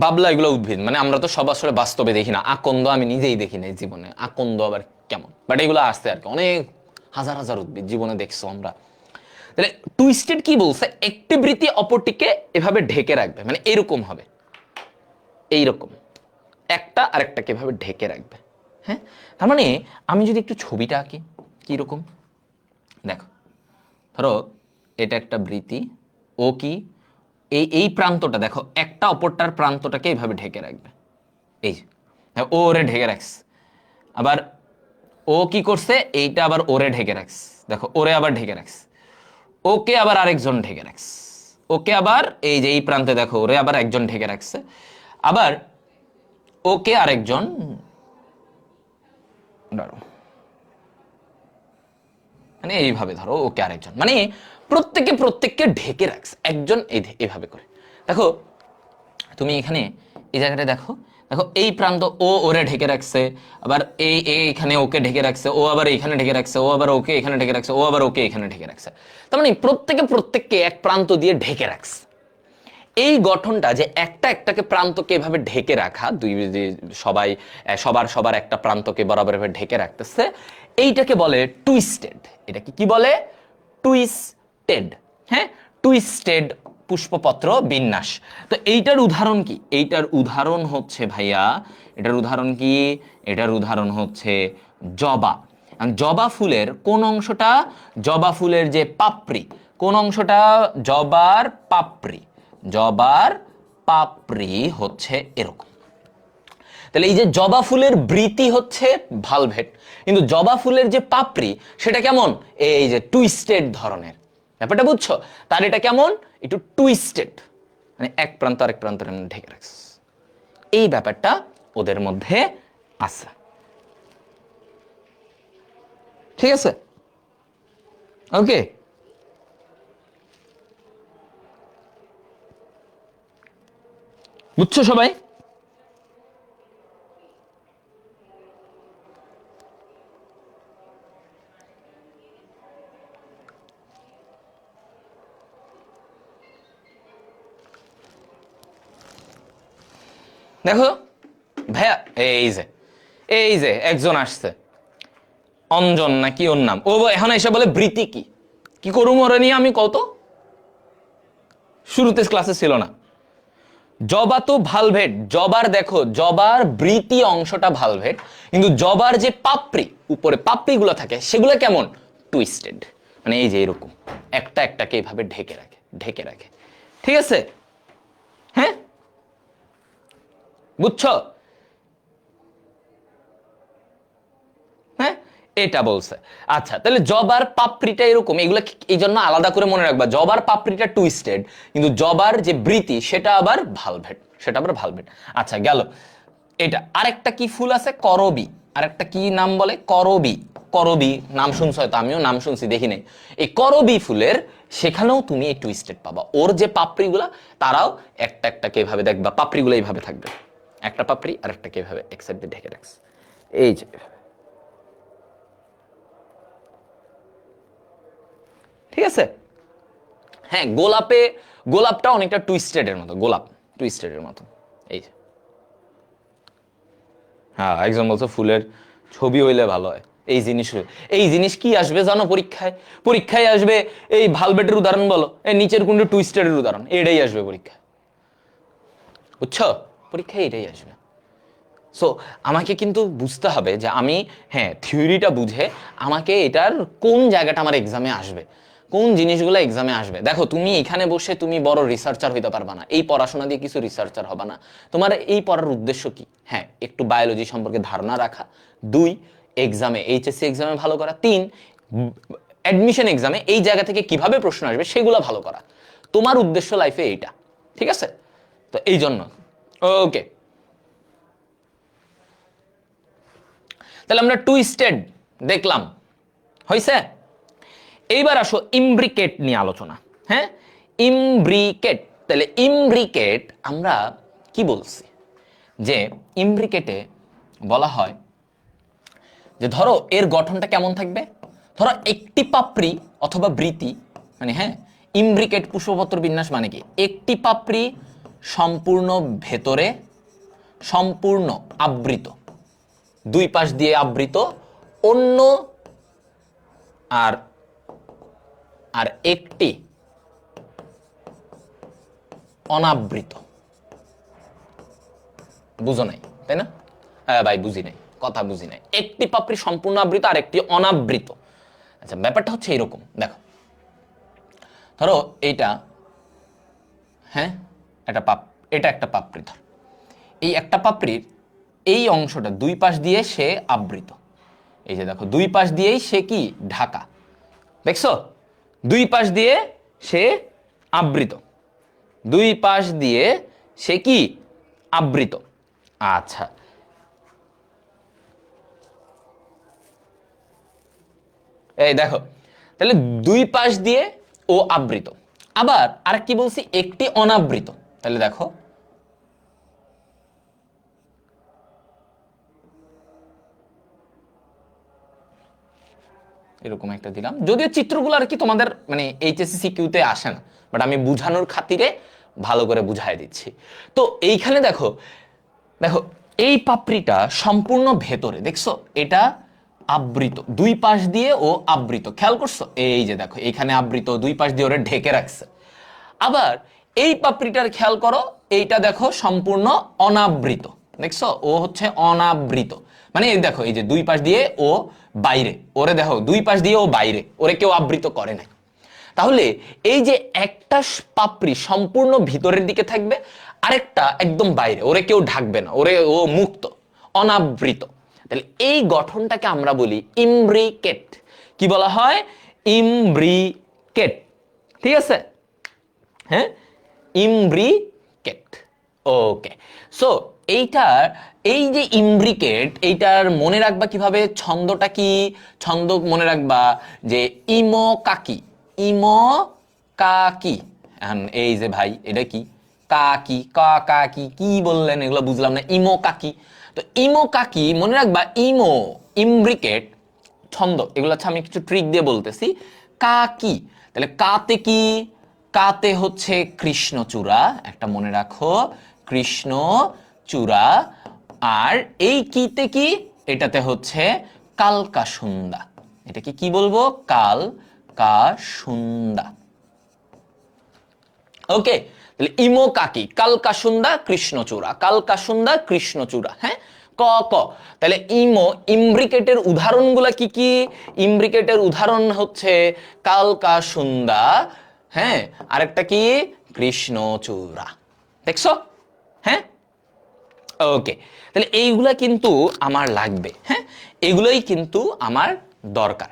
বাবলা এগুলো উদ্ভিদ, মানে আমরা তো সব আসলে বাস্তবে দেখি না, আকন্দ আমি নিজেই দেখি নাই জীবনে, আকন্দ আবার কেমন, বাট এগুলো আসছে আর কি, অনেক হাজার হাজার উদ্ভিদ জীবনে দেখছো আমরা। তাহলে টুইস্টেড কি বলছে, একটি বৃতি অপরটিকে এভাবে ঢেকে রাখবে, মানে এরকম হবে, এইরকম একটা আরেকটাকে এভাবে ঢেকে রাখবে, হ্যাঁ। তার মানে আমি যদি একটু ছবিটা আঁকি, কি রকম দেখো, ধরো এটা একটা বৃতি, ও কি এই এই প্রান্তটা দেখো, একটা অপরটার প্রান্তটাকে এইভাবে ঢেকে রাখবে, এই যে ও ওরে ঢেকে রাখছে, আবার ও কি করছে, এইটা আবার ওরে ঢেকে রাখছে, দেখো ওরে আবার ঢেকে রাখছে, ওকে আবার আরেকজন ঢেকে রাখছে, ওকে আবার এই যে এই প্রান্তে দেখো ওরে আবার একজন ঢেকে রাখছে, আবার ওকে আরেকজন, মানে এইভাবে ধরো ওকে আরেকজন, মানে প্রত্যেকে প্রত্যেককে ঢেকে রাখছে, একজন এইভাবে করে। দেখো তুমি এখানে এই জায়গাটা দেখো, দেখো এই প্রান্ত ও ওরে ঢেকে রাখছে, আবার এই এখানে ওকে ঢেকে রাখছে, ও আবার এখানে ঢেকে রাখছে, ও আবার ওকে এখানে ঢেকে রাখছে, ও আবার ওকে এখানে ঢেকে রাখছে, তার মানে প্রত্যেকে প্রত্যেককে এক প্রান্ত দিয়ে ঢেকে রাখছে। এই গঠনটা যে একটা একটাকে প্রান্তকে এভাবে ঢেকে রাখা, দুই সবাই সবার সবার একটা প্রান্তকে বরাবর এভাবে ঢেকে রাখতেছে, এইটাকে বলে টুইস্টেড। এটাকে কি বলে, টুইস্টেড, হ্যাঁ টুইস্টেড পুষ্পপত্র বিন্যাস। তো এইটার উদাহরণ কি, এইটার উদাহরণ হচ্ছে ভাইয়া, এটার উদাহরণ কি, এটার উদাহরণ হচ্ছে জবা। জবা ফুলের কোন অংশটা, জবা ফুলের যে পাপড়ি, কোন অংশটা, জবার পাপড়ি, জবার পাপড়ি হচ্ছে এরকম। তাহলে এই যে জবা ফুলের বৃতি হচ্ছে ভালভেট, কিন্তু জবা ফুলের যে পাপড়ি সেটা কেমন, এই যে টুইস্টেড ধরনের, ব্যাপারটা বুঝছো? তার এটা কেমন, একটু টুইস্টেড, মানে এক প্রান্ত আরেক প্রান্তের ঢেকে রাখছে, এই ব্যাপারটা ওদের মধ্যে আছে। ঠিক আছে, ওকে। বুঝছো সবাই? দেখো ভাইয়া, এই যে একজন আসছে, অঞ্জন না কি ওর নাম, ও এখন এসে বলে বৃতি কি, কি করুম ওরা নিয়ে আমি, কত শুরুতে ক্লাসে ছিল না। জবা তো ভালভেট, জবার দেখো জবার বৃতি অংশটা ভালভেট, কিন্তু জবার যে পাপড়ি উপরে পাপড়িগুলো থাকে সেগুলো কেমন, টুইস্টেড, মানে এই যে এরকম একটা একটাকে এইভাবে ঢেকে রাখে, ঢেকে রাখে। ঠিক আছে, হ্যাঁ বুঝছো? হ্যাঁ, এটা বলছে। আচ্ছা, তাহলে জবার পাপড়িটা এরকম, এগুলো এই জন্য আলাদা করে মনে রাখবা, জবার পাপড়িটা টুইস্টেড, কিন্তু জবার যে বৃতি সেটা আবার ভালভেট, সেটা আবার ভালভেট। আচ্ছা গেল এটা। আরেকটা কি ফুল আছে, করবি, আরেকটা কি নাম বলে, করবি, করবি নাম শুনছো হয়তো, আমিও নাম শুনছি দেখি নাই। এই করবি ফুলের সেখানেও তুমি এই টুইস্টেড পাবা, ওর যে পাপড়িগুলা তারাও একটা একটাকে এভাবে দেখবা, পাপড়িগুলো এইভাবে থাকবে, একটা পাপড়ি আর একটাকে এভাবে এক সাইড দিয়ে ঢেকে রাখছে, এই যে। ঠিক আছে, হ্যাঁ গোলাপে, গোলাপটা অনেকটা টুইস্টেডের মতো, গোলাপ টুইস্টেডের মতো, এই যে। হ্যাঁ একজন বলছো ফুলের ছবি হইলে ভালো হয়, এই জিনিস, এই জিনিস কি আসবে জানো পরীক্ষায়, পরীক্ষায় আসবে এই ভালভেটের উদাহরণ বলো, এই নিচের কোনটা টুইস্টেডের উদাহরণ, এটাই আসবে পরীক্ষায়, বুঝছো? পরীক্ষায় এটাই আসবে। সো আমাকে কিন্তু বুঝতে হবে যে আমি, হ্যাঁ থিওরিটা বুঝে আমাকে এটার কোন জায়গাটা আমার এক্সামে আসবে, কোন জিনিসগুলো এক্সামে আসবে। দেখো তুমি এখানে বসে তুমি বড় রিসার্চার হইতে পারবা না, এই পড়াশোনা দিয়ে কিছু রিসার্চার হবে না। তোমার এই পড়ার উদ্দেশ্য কি, হ্যাঁ একটু বায়োলজি সম্পর্কে ধারণা রাখা, 2 এক্সামে এইচএসসি এক্সামে ভালো করা, 3 অ্যাডমিশন এক্সামে এই জায়গা থেকে কিভাবে প্রশ্ন আসবে সেগুলো ভালো করা, তোমার উদ্দেশ্য লাইফে এইটা। ঠিক আছে, তো এই জন্য ওকে। তাহলে আমরা টুইস্টেড দেখলাম, হইছে? এইবার আসো ইমব্রিকেট নিয়ে আলোচনা। হ্যাঁ, ইমব্রিকেট, তাহলে ইমব্রিকেট আমরা কি বলছি, যে ইমব্রিকেটে বলা হয় যে ধরো এর গঠনটা কেমন থাকবে, ধরো একটি পাপড়ি অথবা বৃতি, মানে হ্যাঁ ইমব্রিকেট পুষ্পপত্র বিন্যাস মানে কি, একটি পাপড়ি সম্পূর্ণ ভেতরে, সম্পূর্ণ আবৃত, 2 পাশ দিয়ে আবৃত, অন্য আর আর একটি অনাবৃত। বুঝো নাই তাই না? হ্যাঁ ভাই বুঝি নাই, কথা বুঝি নাই। একটি পাপড়ি সম্পূর্ণ আবৃত আর একটি অনাবৃত। আচ্ছা ব্যাপারটা হচ্ছে এরকম, দেখো ধরো এইটা, হ্যাঁ এটা একটা পাপড়ি, ধর এই একটা পাপড়ির এই অংশটা 2 পাশ দিয়ে সে আবৃত, এই যে দেখো 2 পাশ দিয়েই সে কি ঢাকা, দেখছো 2 পাশ দিয়ে সে আবৃত, 2 পাশ দিয়ে সে কি আবৃত। আচ্ছা এই দেখো, তাহলে 2 পাশ দিয়ে ও আবৃত, আবার আর কি বলছি, একটি অনাবৃত। তাহলে দেখো এরকম একটা দিলাম, যদিও চিত্রগুলো আর কি তোমাদের মানে এইচএসসি সিকিউতে আসে না, বাট আমি বুঝানোর খাতিরে ভালো করে বুঝাই দিচ্ছি। তো এইখানে দেখো, দেখো এই পাপড়িটা সম্পূর্ণ ভেতরে, দেখছো এটা আবৃত, 2 পাশ দিয়ে ও আবৃত, খেয়াল করছো, এই যে দেখো এখানে আবৃত, 2 পাশ দিয়ে ওরা ঢেকে রাখছে। আবার এই পাপড়িটার খেয়াল করো, এইটা দেখো সম্পূর্ণ অনাবৃত, দেখছো, ও হচ্ছে অনাবৃত। মানে এই দেখো, এই যে দুই পাশ দিয়ে ও বাইরে, ওরে দেখো দুই পাশ দিয়ে ও বাইরে, ওরে কেউ আবৃত করে নাই। তাহলে এই যে একটা পাপড়ি সম্পূর্ণ ভিতরের দিকে থাকবে, আরেকটা একদম বাইরে, ওরে কেউ ঢাকবে না, ওরে ও মুক্ত, অনাবৃত। তাহলে এই গঠনটাকে আমরা বলি ইমব্রিকেট। কি বলা হয়? ইমব্রিকেট। ঠিক আছে, হ্যাঁ, ইমব্রিকেট। ওকে, সো এইটার, এই যে ইমব্রিকেট, এইটার মনে রাখবা কিভাবে? ছন্দটা কি? ছন্দ মনে রাখবা যে ইমো কাকি, ইমো কাকি। এখন এই যে ভাই, এটা কি? কাকি, কা কাকি, কি বললেন এগুলো বুঝলাম না। ইমো কাকি, তো ইমো কাকি মনে রাখবা। ইমো, ইমব্রিকেট, ছন্দ, এগুলো হচ্ছে আমি কিছু ট্রিক দিয়ে বলতেছি। কাকি, তাহলে কাতে কি? কাতে হচ্ছে কৃষ্ণচূড়া, একটা মনে রাখো, কৃষ্ণচূড়া। আর এই কিতে কি? এটাতে হচ্ছে কালকাসুন্দা। এটাকে কি বলবো? কালকাসুন্দা। ওকে, তাহলে ইমো কাকি, কালকাসুন্দা, কৃষ্ণচূড়া, কালকাসুন্দা, কৃষ্ণচূড়া। হ্যাঁ, ক ক। তাহলে ইমো, ইমব্রিকেটের উদাহরণগুলা কি কি? ইমব্রিকেটের উদাহরণ হচ্ছে কালকাসুন্দা, হ্যাঁ, আরেকটা কি? কৃষ্ণচূড়া। দেখছো? হ্যাঁ, ওকে, তাহলে এইগুলা কিন্তু আমার লাগবে। হ্যাঁ, এগুলোই কিন্তু আমার দরকার।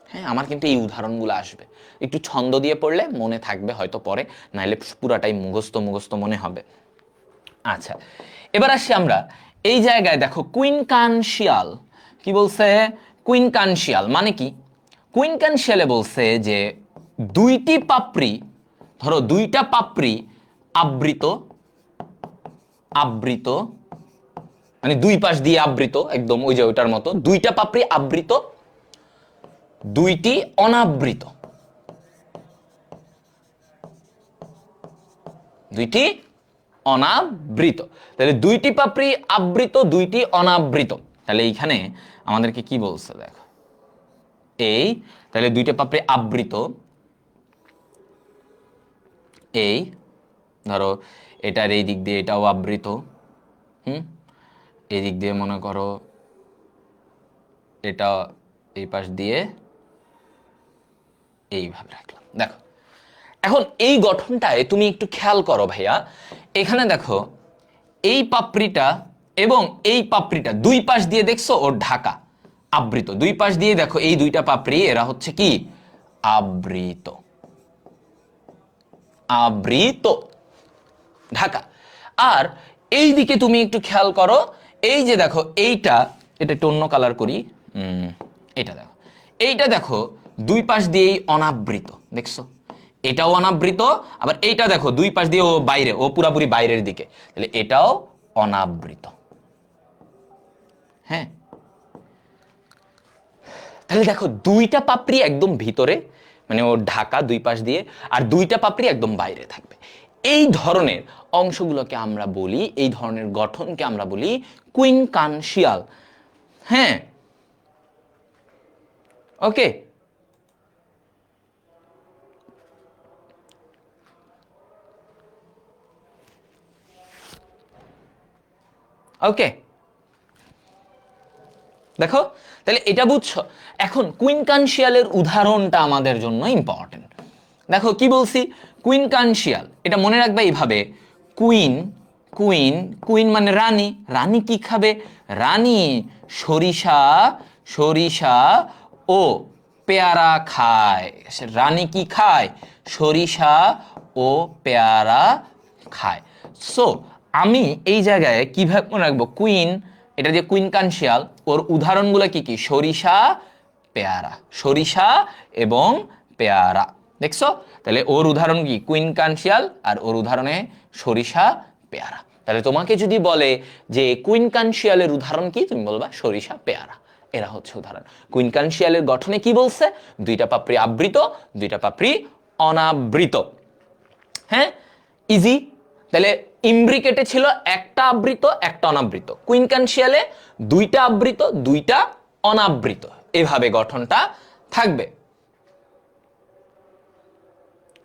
হ্যাঁ, আমার কিন্তু এই উদাহরণগুলো আসবে, একটু ছন্দ দিয়ে পড়লে মনে থাকবে হয়তো পরে, নাইলে পুরাটাই মুখস্থ মুখস্থ মনে হবে। আচ্ছা, এবার আসি আমরা এই জায়গায়, দেখো কুইনকানশিয়াল কি বলছে? কুইনকানশিয়াল মানে কি? কুইনকানশিয়ালে বলছে যে দুইটি পাপড়ি, ধরো দুইটা পাপড়ি আবৃত, আবৃত মানে দুই পাশ দিয়ে আবৃত, একদম ওই যে ওইটার মতো, দুইটা পাপড়ি আবৃত, দুইটি অনাবৃত, দুইটি অনাবৃত। তাহলে দুইটি পাপড়ি আবৃত, দুইটি অনাবৃত। তাহলে এইখানে আমাদেরকে কি বলছে দেখো, এই, তাহলে দুইটা পাপড়ি আবৃত, এই ধরো এটার এই দিক দিয়ে এটাও আবৃত, এই দিক দিয়ে মনে করো এটা এই পাশ দিয়ে এইভাবে রাখলাম। দেখো এখন এই গঠনটায় তুমি একটু খেয়াল করো ভাইয়া, এখানে দেখো এই পাপড়িটা এবং এই পাপড়িটা দুই পাশ দিয়ে দেখছো ওর ঢাকা, আবৃত। দুই পাশ দিয়ে দেখো এই দুইটা পাপড়ি, এরা হচ্ছে কি? আবৃত, আবৃত, ঢাকা। আর এই দিকে তুমি একটু খেয়াল করো, এই যে দেখো এইটা, এটা একটু অন্য কালার করি, এটা দেখো, এইটা দেখো দুই পাশ দিয়েই অনাবৃত, দেখছো? এটাও অনাবৃত, আবার এইটা দেখো দুই পাশ দিয়ে ও বাইরে, ও পুরাপুরি বাইরের দিকে, তাহলে এটাও অনাবৃত। হ্যাঁ, তাহলে দেখো দুইটা পাপড়ি একদম ভিতরে, মানে ও ঢাকা দুই পাশ দিয়ে, আর দুইটা পাপড়ি একদম বাইরে থাকবে। এই ধরনের অংশগুলোকে আমরা বলি, এই ধরনের গঠনকে আমরা বলি কুইনকানশিয়াল। হ্যাঁ, ওকে, ওকে, দেখো তাহলে এটা বুঝছো। এখন কুইনকানশিয়ালের উদাহরণটা আমাদের জন্য ইম্পর্টেন্ট। দেখো কি বলছি, কুইনকানশিয়াল, এটা মনে রাখবে এইভাবে, কুইন, কুইন, কুইন মানে রানী, রানী কি খাবে? রানী সরিষা, সরিষা ও পেয়ারা খায়। রানী কি খায়? সরিষা ও পেয়ারা খায়। সো আমি এই জায়গায় কিভাবে মনে রাখবো? কুইন, এটা যে কুইনকানশিয়াল, ওর উদাহরণগুলো কি কি? সরিষা, পেয়ারা, সরিষা এবং পেয়ারা। দেখছো? তাহলে ওর উদাহরণ কি? কুইনকানশিয়াল, আর ওর উদাহরণে সরিষা, পেয়ারা। তাহলে তোমাকে যদি বলে যে কুইনকানশিয়ালের উদাহরণ কি, তুমি বলবা সরিষা, পেয়ারা। এরা হচ্ছে উদাহরণ। কুইনকানশিয়ালের গঠনে কি বলছে? দুইটা পাপড়ি আবৃত, দুইটা পাপড়ি অনাবৃত। হ্যাঁ, ইজি। তাহলে ইমব্রিকেটে ছিল একটা আবৃত, একটা অনাবৃত। কুইনকানশিয়ালে দুইটা আবৃত, দুইটা অনাবৃত। এভাবে গঠনটা থাকবে।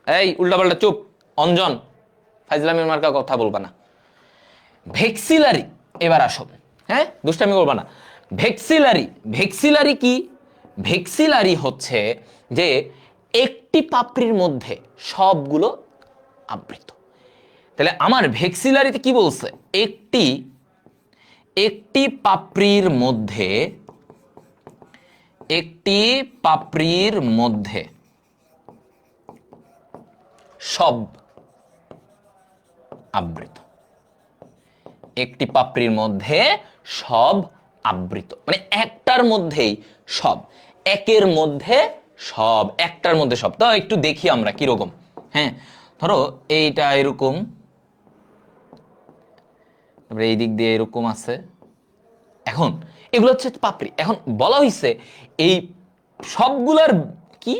এই উল্টাপাল্টা চুপ, অঞ্জন, ফাইজলামের মার্কা কথা বলবা না। ভেক্সিলারি, এবার আসো, হ্যাঁ দুষ্টামি করবা না। ভেক্সিলারি, ভেক্সিলারি কি? ভেক্সিলারি হচ্ছে যে একটি পাপড়ির মধ্যে সবগুলো আবৃত। তাহলে আমার ভেক্সিলারিতে কি বলছে? একটি একটি পাপড়ির মধ্যে, একটি পাপড়ির মধ্যে সব আবৃত। একটি পাপড়ির মধ্যে সব আবৃত, মানে একটার মধ্যেই সব, একের মধ্যে সব, একটার মধ্যে সব। তো একটু দেখি আমরা কিরকম। হ্যাঁ, ধরো এইটা এরকম, তারপরে এই দিক দিয়ে এরকম আছে। এখন এগুলো হচ্ছে পাপড়ি। এখন বলা হয়েছে এই সবগুলার কি,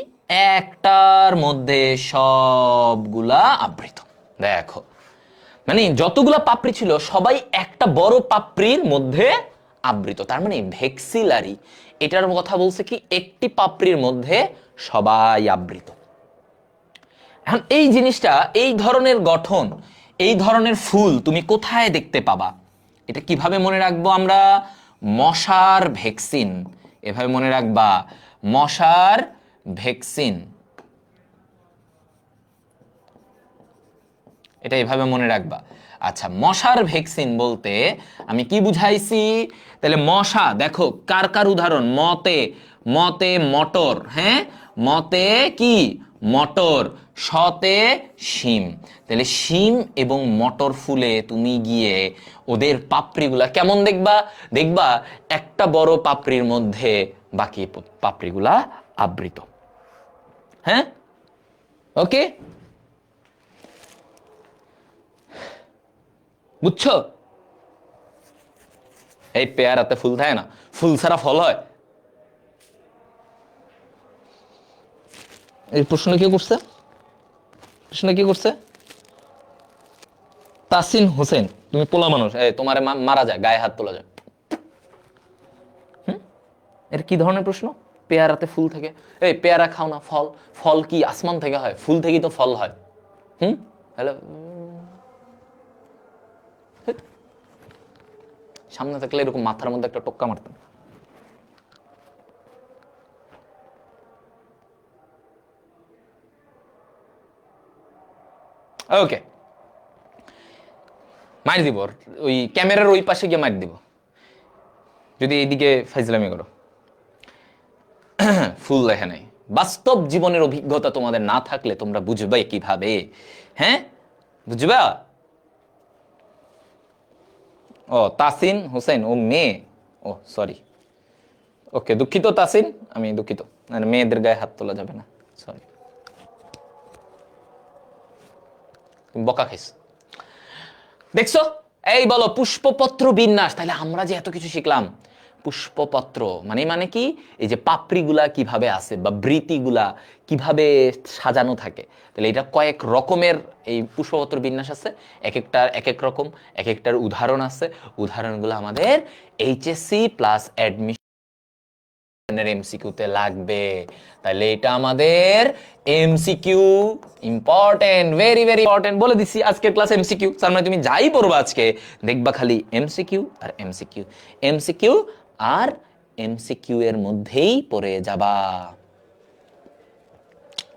একটার মধ্যে সবগুলা আবৃত। দেখো, মানে যতগুলা পাপড়ি ছিল সবাই একটা বড় পাপড়ির মধ্যে আবৃত। তার মানে ভেক্সিলারি এটার কথা বলছে কি, একটি পাপড়ির মধ্যে সবাই আবৃত। এখন এই জিনিসটা, এই ধরনের গঠন, এই ধরনের ফুল তুমি কোথায় দেখতে পাবা? এটা কিভাবে মনে রাখবো আমরা? মশার ভ্যাকসিন, এভাবে মনে রাখবা, মশার ভ্যাকসিন। এটা এভাবে মনে রাখবা। আচ্ছা, মশার ভ্যাকসিন বলতে আমি কি বুঝাইছি? তাহলে মশা, দেখো কার কার উদাহরণ? মতে, মতে মটর, হ্যাঁ মতে কি মটর, শতে শিম। তাহলে শিম এবং মটর ফুলে তুমি গিয়ে ওদের পাপড়িগুলা কেমন দেখবা? দেখবা একটা বড় পাপড়ির মধ্যে বাকি পাপড়িগুলা আবৃত। হ্যাঁ, ওকে, বুঝছো? এই পেয়ারাতে ফুল থাকে না, ফুল ছাড়া ফল হয়? এই প্রশ্ন কি করছে? প্রশ্ন কি করছে? তাসিন হোসেন, তুমি পোলা মানুষ, এই তোমার মারা যায়, গায়ে হাত তোলা যায়। এটা কি ধরনের প্রশ্ন? পেয়ারাতে ফুল থাকে, এই পেয়ারা খাও না, ফল, ফল কি আসমান থেকে হয়? ফুল থেকেই তো ফল হয়। তাহলে সামনে থাকলে এরকম মাথার মধ্যে একটা টোক্কা মারতাম। ওকে, মার দিব, ওই ক্যামেরার ওই পাশে গিয়ে মার দিব যদি এইদিকে ফাইজলামি করো। ফুল লেখা নাই। বাস্তব জীবনের অভিজ্ঞতা তোমাদের না থাকলে তোমরা বুঝবে কিভাবে? হ্যাঁ, বুঝবা? ও তাসিন হোসেন, ও মেয়ে, ও সরি, ওকে দুঃখিত তাসিন, আমি দুঃখিত, মেয়েদের গায়ে হাত তোলা যাবে না, সরি। তুমি বকা খাইছ, দেখছো? এই বলো পুষ্পপত্র বিন্যাস। তাহলে আমরা যে এত কিছু শিখলাম, পুষ্পপত্র মানে কি, এই যে পাপড়িগুলা কিভাবে আছে বা বৃতিগুলা কিভাবে সাজানো থাকে। তাহলে এটা কয়েক রকমের এই পুষ্পপত্র বিন্যাস আছে, এক একটার এক এক রকম, এক একটার উদাহরণ আছে। উদাহরণগুলো আমাদের এইচএসসি প্লাস অ্যাডমিশন এমসিকিউতে লাগবে। তাহলে এটা আমাদের MCQ, important, very very important. বলে দিছি আজকের ক্লাস এমসিকিউ। তার মানে তুমি যাই পড়বা আজকে, দেখবা খালি এমসিকিউ আর এমসিকিউ, এমসিকিউ আর এমসিকিউ এর মধ্যেই পড়ে যাবা।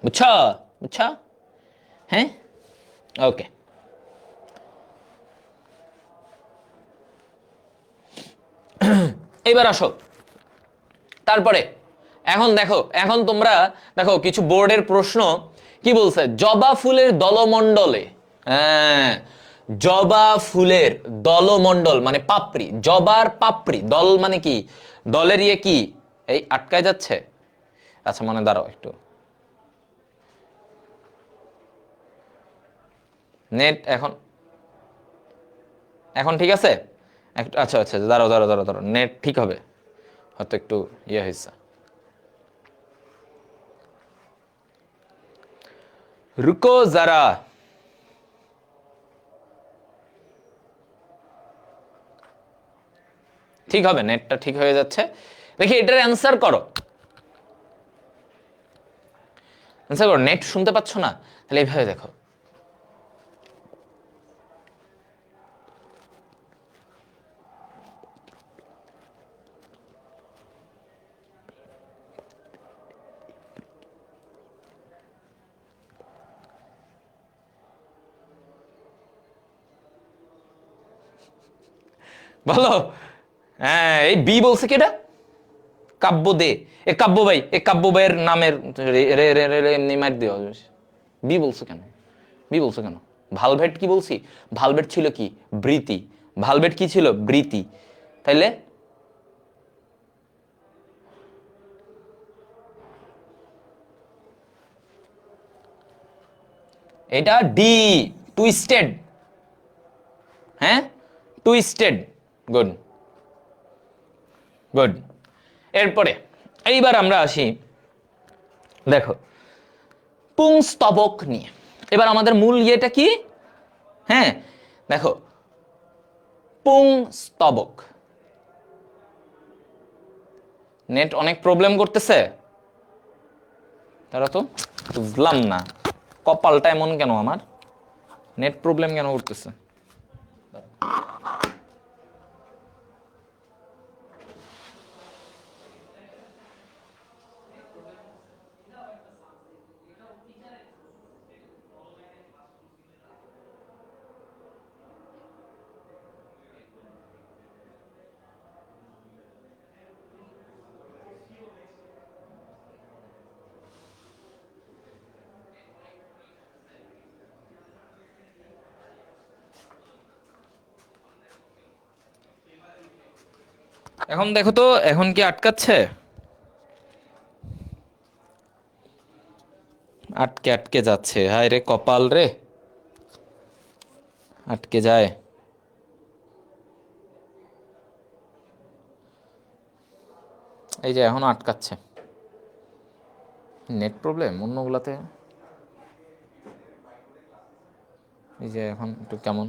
বুঝছো? বুঝছো? হ্যাঁ, ওকে। এবার আসো, তারপরে এখন দেখো, এখন তোমরা দেখো কিছু বোর্ডের প্রশ্ন কি বলছে? জবা ফুলের দলমণ্ডলে, হ্যাঁ জবা ফুলের দলমণ্ডল মানে পাপড়ি, জবার পাপড়ি, দল মানে কি, দলের ইয়ে কি, এই আটকায় যাচ্ছে। আচ্ছা মনে দাঁড়াও একটু, নেট এখন, এখন ঠিক আছে? আচ্ছা আচ্ছা, দাঁড়াও দাঁড়াও দাঁড়াও দাঁড়াও, নেট ঠিক হবে, হয়তো একটু ইয়ে হয়েছে। রুকো যারা, ঠিক হবে, নেটটা ঠিক হয়ে যাচ্ছে। দেখি এটার অ্যান্সার করো, অ্যান্সার করো। নেট শুনতে পাচ্ছ না? তাহলে এইভাবে দেখো, বলো। হ্যাঁ, এই বি বলছে কেটা? কাব্য দে। এ কাব্য ভাই, এ কাব্য ভাইয়ের নামের রে রে রে রে রে এমনি মার দেওয়া। বি বলছো কেন? বি বলছো কেন? ভালভেট কি বলছি? ভালভেট ছিল কি? বৃতি। ভালভেট কি ছিল? বৃতি। তাইলে এটা ডি, টুইস্টেড। হ্যাঁ, টুইস্টেড। Good, good. এরপরে এইবার আমরা আসি, দেখো, পুংস্তবক নিয়ে। এবার আমাদের মূল ইয়েটা কি? হ্যাঁ, দেখো, পুংস্তবক। নেট অনেক প্রবলেম করতেছে, তারা তো বুঝলাম না, কপালটা এমন কেন আমার, নেট প্রবলেম কেন করতেছে? এখন দেখো তো, এখন কি আটকাচ্ছে? আটকে আটকে যাচ্ছে, হায় রে কপাল রে, আটকে যায়। এই যে এখনো আটকাচ্ছে, নেট প্রবলেম অন্যগুলাতে। এই যে এখন একটু কেমন